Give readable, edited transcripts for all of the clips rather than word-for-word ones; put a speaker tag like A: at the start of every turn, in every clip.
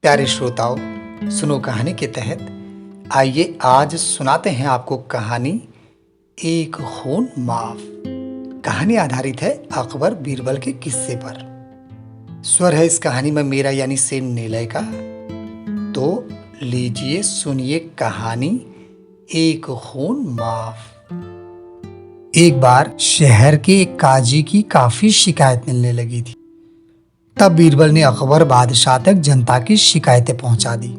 A: प्यारे श्रोताओं, सुनो कहानी के तहत आइए आज सुनाते हैं आपको कहानी एक खून माफ। कहानी आधारित है अकबर बीरबल के किस्से पर। स्वर है इस कहानी में मेरा यानी सेम निलय का। तो लीजिए सुनिए कहानी एक खून माफ। एक बार शहर के एक काजी की काफी शिकायत मिलने लगी थी। तब बीरबल ने अकबर बादशाह तक जनता की शिकायतें पहुंचा दी।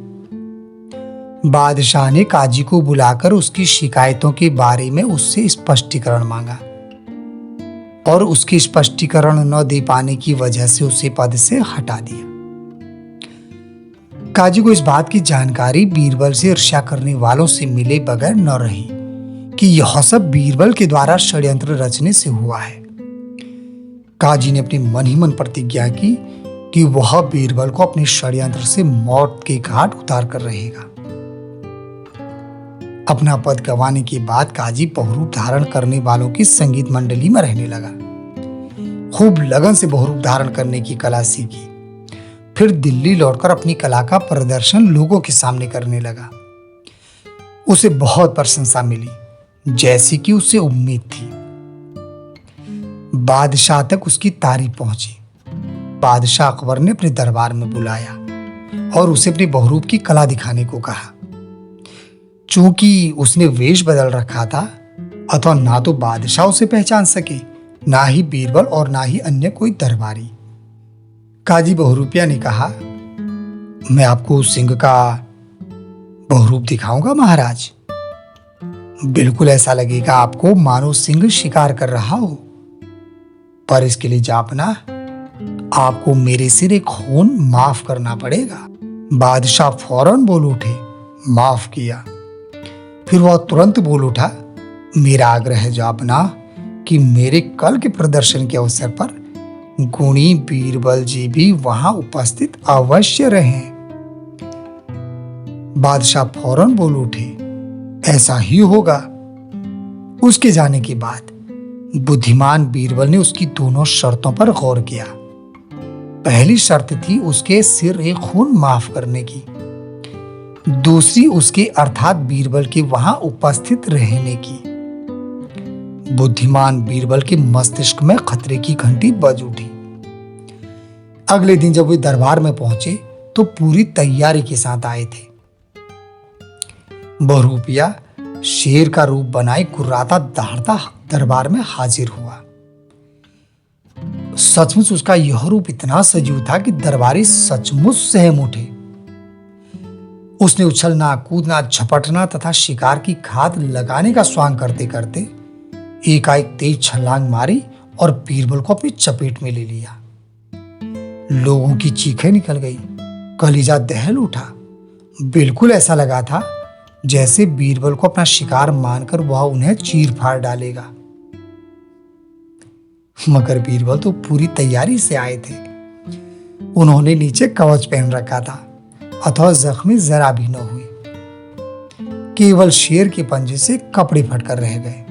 A: बादशाह ने काजी को बुलाकर उसकी शिकायतों के बारे में उससे स्पष्टीकरण मांगा और उसके स्पष्टीकरण न दे पाने की वजह से उसे पद से हटा दिया। काजी को इस बात की जानकारी बीरबल से ईर्ष्या करने वालों से मिले बगैर न रही कि यह सब बीरबल के द्वारा षड्यंत्र रचने से हुआ है। काजी ने अपनी मन ही मन प्रतिज्ञा की कि वह बीरबल को अपने षड्यंत्र से मौत के घाट उतार कर रहेगा। अपना पद गंवाने के बाद काजी बहुरूप धारण करने वालों की संगीत मंडली में रहने लगा। खूब लगन से बहुरूप धारण करने की कला सीखी। फिर दिल्ली लौटकर अपनी कला का प्रदर्शन लोगों के सामने करने लगा। उसे बहुत प्रशंसा मिली, जैसी कि उसे उम्मीद थी। बादशाह तक उसकी तारीफ पहुंची। बादशाह अकबर ने अपने दरबार में बुलाया और उसे अपनी बहुरूप की कला दिखाने को कहा। चूंकि उसने वेश बदल रखा था, अतः ना तो बादशाह उसे पहचान सके, ना ही बीरबल और ना ही अन्य कोई दरबारी। काजी बहुरूपिया ने कहा, मैं आपको सिंह का बहुरूप दिखाऊंगा महाराज। बिल्कुल ऐसा लगेगा आपको मानो सिंह शिकार कर रहा हो। पर इसके लिए जापना, आपको मेरे सिर एक खून माफ करना पड़ेगा। बादशाह फौरन बोल उठे, माफ किया। फिर वह तुरंत बोल उठा, मेरा आग्रह है जापना कि मेरे कल के प्रदर्शन के अवसर पर गुणी बीरबल जी भी वहां उपस्थित अवश्य रहें। बादशाह फौरन बोल उठे, ऐसा ही होगा। उसके जाने के बाद बुद्धिमान बीरबल ने उसकी दोनों शर्तों पर गौर किया। पहली शर्त थी उसके सिर एक खून माफ करने की। दूसरी उसके अर्थात बीरबल के वहां उपस्थित रहने की। बुद्धिमान बीरबल के मस्तिष्क में खतरे की घंटी बज उठी। अगले दिन जब वे दरबार में पहुंचे तो पूरी तैयारी के साथ आए थे। बहुरूपिया शेर का रूप बनाए कुर्राता दहाड़ता दरबार में हाजिर हुआ। सचमुच उसका यह रूप इतना सजीव था कि दरबारी सचमुच सहम उठे। उसने उछलना, कूदना, झपटना तथा शिकार की घात लगाने का स्वांग करते करते एकाएक तेज छलांग मारी और बीरबल को अपनी चपेट में ले लिया। लोगों की चीखें निकल गई, कलीजा दहल उठा। बिल्कुल ऐसा लगा था जैसे बीरबल को अपना शिकार मानकर वह उन्हें चीर फाड़ डालेगा। मगर बीरबल तो पूरी तैयारी से आए थे। उन्होंने नीचे कवच पहन रखा था, अथवा जख्मी जरा भी न हुए। केवल शेर के पंजे से कपड़े फटकर रह गए।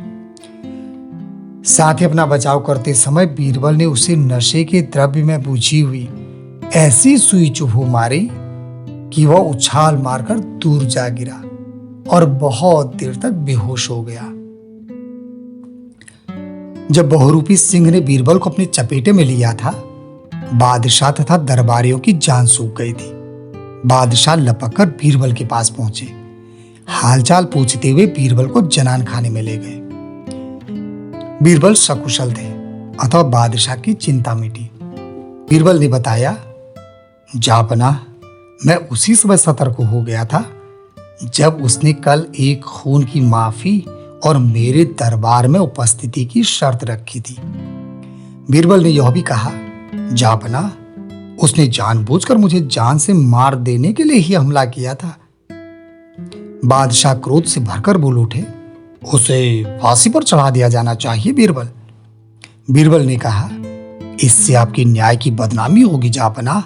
A: साथ ही अपना बचाव करते समय बीरबल ने उसे नशे के द्रव्य में बुझी हुई ऐसी सुई चुभू मारी कि वह उछाल मारकर दूर जा गिरा और बहुत देर तक बेहोश हो गया। जब बहुरूपी सिंह ने बीरबल को अपने चपेटे में लिया था, बादशाह तथा दरबारियों की जान सूख गई थी। बादशाह लपककर बीरबल के पास पहुंचे। हालचाल पूछते हुए बीरबल को जनान खाने में ले गए। बीरबल सकुशल थे, अतः बादशाह की चिंता मिटी। बीरबल ने बताया, जापना, मैं उसी समय सतर्क हो गया था जब उसने कल एक खून की माफी और मेरे दरबार में उपस्थिति की शर्त रखी थी। बीरबल ने यह भी कहा, जापना, उसने जानबूझकर मुझे जान से मार देने के लिए ही हमला किया था। बादशाह क्रोध से भरकर बोल उठे, उसे फांसी पर चढ़ा दिया जाना चाहिए बीरबल। बीरबल ने कहा, इससे आपकी न्याय की बदनामी होगी जापना।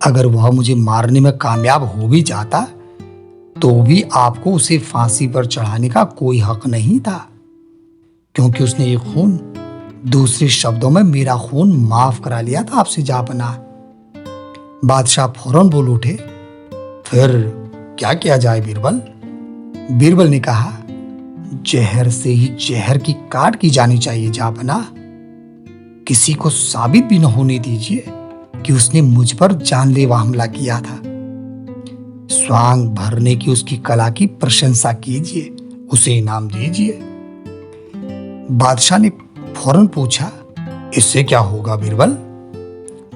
A: अगर वह मुझे मारने में कामयाब हो भी जाता तो भी आपको उसे फांसी पर चढ़ाने का कोई हक नहीं था, क्योंकि उसने ये खून, दूसरे शब्दों में मेरा खून माफ करा लिया था आपसे जापना। बादशाह फौरन बोल उठे, फिर क्या किया जाए बीरबल? बीरबल ने कहा, जहर से ही जहर की काट की जानी चाहिए जापना। किसी को साबित भी न होने दीजिए कि उसने मुझ पर जानलेवा हमला किया था। स्वांग भरने की उसकी कला की प्रशंसा कीजिए, उसे इनाम दीजिए। बादशाह ने फौरन पूछा, इससे क्या होगा बीरबल?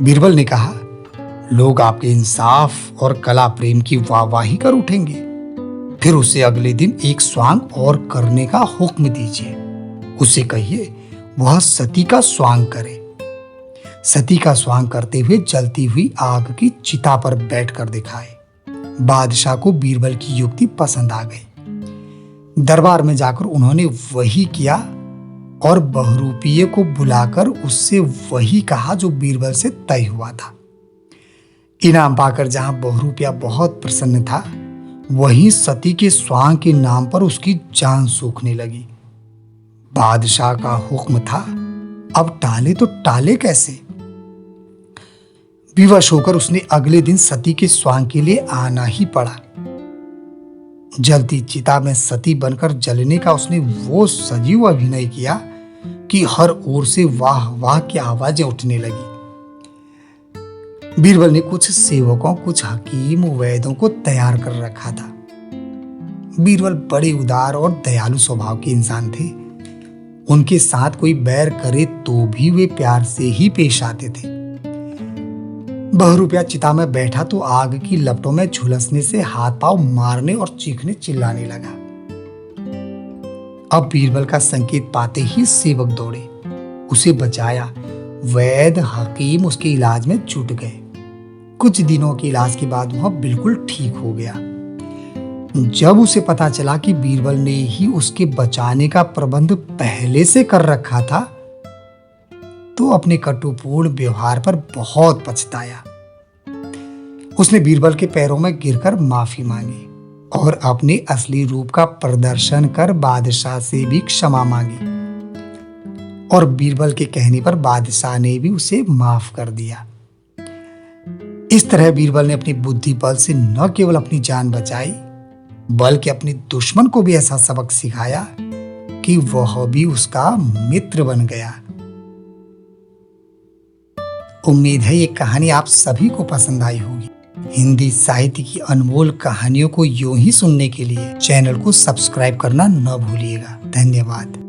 A: बीरबल ने कहा, लोग आपके इंसाफ और कला प्रेम की वाहवाही कर उठेंगे। फिर उसे अगले दिन एक स्वांग और करने का हुक्म दीजिए। उसे कहिए वह सती का स्वांग करे। सती का स्वांग करते हुए जलती हुई आग की चिता पर बैठकर दिखाए। बादशाह को बीरबल की युक्ति पसंद आ गई। दरबार में जाकर उन्होंने वही किया और बहुरूपिये को बुलाकर उससे वही कहा जो बीरबल से तय हुआ था। इनाम पाकर जहां बहुरूपिया बहुत प्रसन्न था, वहीं सती के स्वांग के नाम पर उसकी जान सूखने लगी। बादशाह का हुक्म था, अब टाले तो टाले कैसे? विवश होकर उसने अगले दिन सती के स्वांग के लिए आना ही पड़ा। जलती चिता में सती बनकर जलने का उसने वो सजीव अभिनय किया कि हर ओर से वाह वाह की आवाजें उठने लगी। बीरबल ने कुछ सेवकों, कुछ हकीम वैद्यों को तैयार कर रखा था। बीरबल बड़े उदार और दयालु स्वभाव के इंसान थे। उनके साथ कोई बैर करे तो भी वे प्यार से ही पेश आते थे। बहुरूपिया चिता में बैठा तो आग की लपटों में झुलसने से हाथ पांव मारने और चीखने चिल्लाने लगा। अब बीरबल का संकेत पाते ही सेवक दौड़े, उसे बचाया। वैद्य हकीम उसके इलाज में जुट गए। कुछ दिनों के इलाज के बाद वह बिल्कुल ठीक हो गया। जब उसे पता चला कि बीरबल ने ही उसके बचाने का प्रबंध पहले से कर रखा था, तो अपने कटुपूर्ण व्यवहार पर बहुत पछताया। उसने बीरबल के पैरों में गिरकर माफी मांगी और अपने असली रूप का प्रदर्शन कर बादशाह से भी क्षमा मांगी। और बीरबल के कहने पर बादशाह ने भी उसे माफ कर दिया। इस तरह बीरबल ने अपनी बुद्धि बल से न केवल अपनी जान बचाई, बल्कि अपने दुश्मन को भी ऐसा सबक सिखाया कि वह भी उसका मित्र बन गया। उम्मीद है ये कहानी आप सभी को पसंद आई होगी। हिंदी साहित्य की अनमोल कहानियों को यूं ही सुनने के लिए चैनल को सब्सक्राइब करना न भूलिएगा। धन्यवाद।